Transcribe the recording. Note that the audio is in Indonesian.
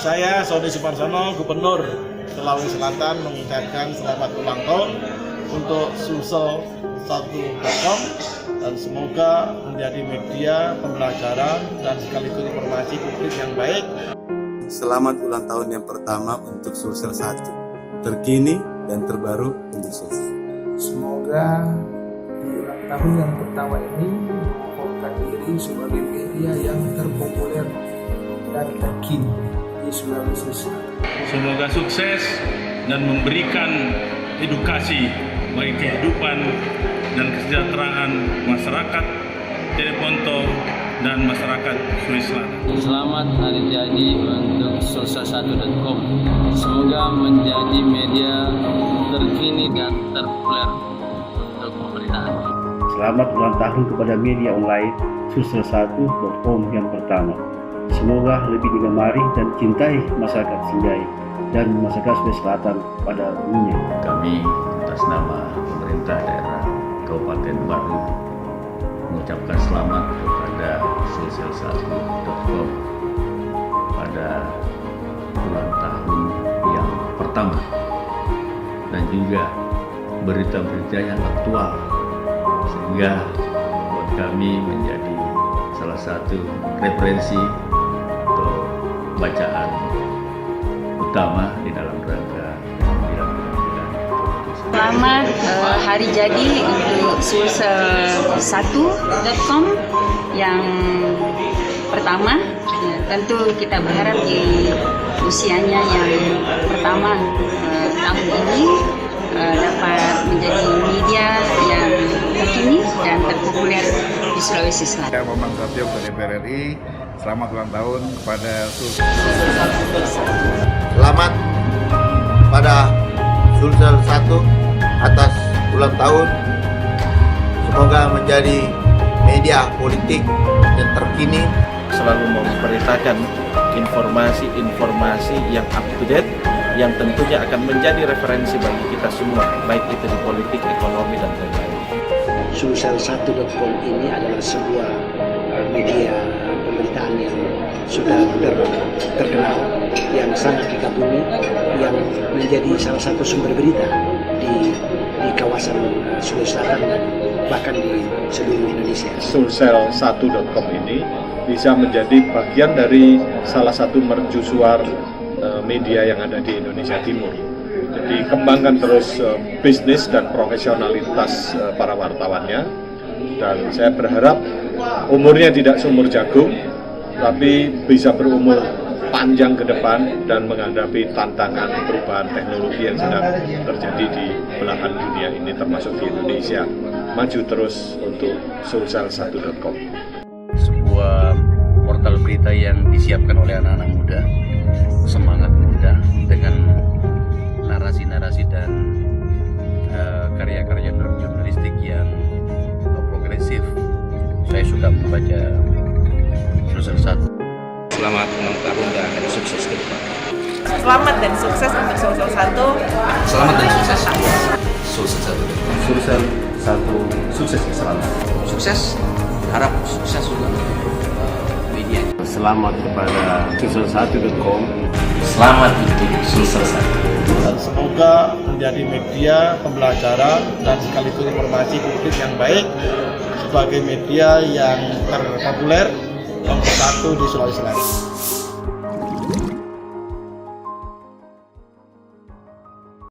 Saya Sony Suparsono, Gubernur Sulawesi Selatan, mengucapkan selamat ulang tahun untuk sulsel1.com dan semoga menjadi media pembelajaran dan sekaligus informasi publik yang baik. Selamat ulang tahun yang pertama untuk Sulsel 1, terkini dan terbaru untuk Sulsel. Semoga di ulang tahun yang pertama ini mengukuhkan diri sebagai media yang terpopuler dan terkini di Sulawesi Selatan. Semoga sukses dan memberikan edukasi bagi kehidupan dan kesejahteraan masyarakat Teleponto dan masyarakat Sulawesi Selatan. Selamat hari jadi untuk sulsel1.com. Semoga menjadi media terkini dan terpopuler untuk pemerintahan. Selamat ulang tahun kepada media online sulsel1.com yang pertama. Semoga lebih digemari dan cintai masyarakat Sinjai dan masyarakat Sulawesi Selatan pada umumnya. Kami atas nama pemerintah daerah Kabupaten Baru mengucapkan selamat kepada sulsel1.com pada ulang tahun yang pertama dan juga berita-berita yang aktual sehingga buat kami menjadi salah satu referensi untuk bacaan utama di dalam rangka Selamat hari jadi untuk sulsel1.com yang pertama. Tentu kita berharap di usianya yang pertama tahun ini dapat menjadi media yang terkini dan terpopuler di Sulawesi Selatan. Saya Bambang Susatyo ke DPR RI. Selamat ulang tahun kepada Selamat pada Sulsel 1 atas ulang tahun. Semoga menjadi media politik yang terkini, selalu memberitakan informasi yang up to date yang tentunya akan menjadi referensi bagi kita semua, baik itu di politik, ekonomi, dan lain-lain. Sulsel1.com ini adalah sebuah media pemberitaan yang sudah terkenal, yang sangat dikagumi, yang menjadi salah satu sumber berita di kawasan Sulawesi Selatan dan bahkan di seluruh Indonesia. Sulsel1.com ini bisa menjadi bagian dari salah satu mercusuar media yang ada di Indonesia Timur. Jadi kembangkan terus bisnis dan profesionalitas para wartawannya, dan saya berharap umurnya tidak seumur jagung, tapi bisa berumur panjang ke depan dan menghadapi tantangan perubahan teknologi yang sedang terjadi di belahan dunia ini termasuk di Indonesia. Maju terus untuk sulsel1.com. Sebuah portal berita yang disiapkan oleh anak-anak muda, semangat muda, dengan narasi-narasi dan karya-karya jurnalistik yang progresif. Saya suka membaca Sulsel 1. Selamat ulang tahun dan sukses ke depan. Selamat dan sukses untuk Sulsel 1. Selamat dan sukses Sulsel 1. Sulsel 1 sukses selalu. Sukses, harap sukses juga media. Selamat kepada sulsel1.com. Selamat untuk Sulsel 1. Dan semoga menjadi media pembelajaran dan sekaligus informasi publik yang baik sebagai media yang terpopuler nomor 1 di Sulawesi Selatan.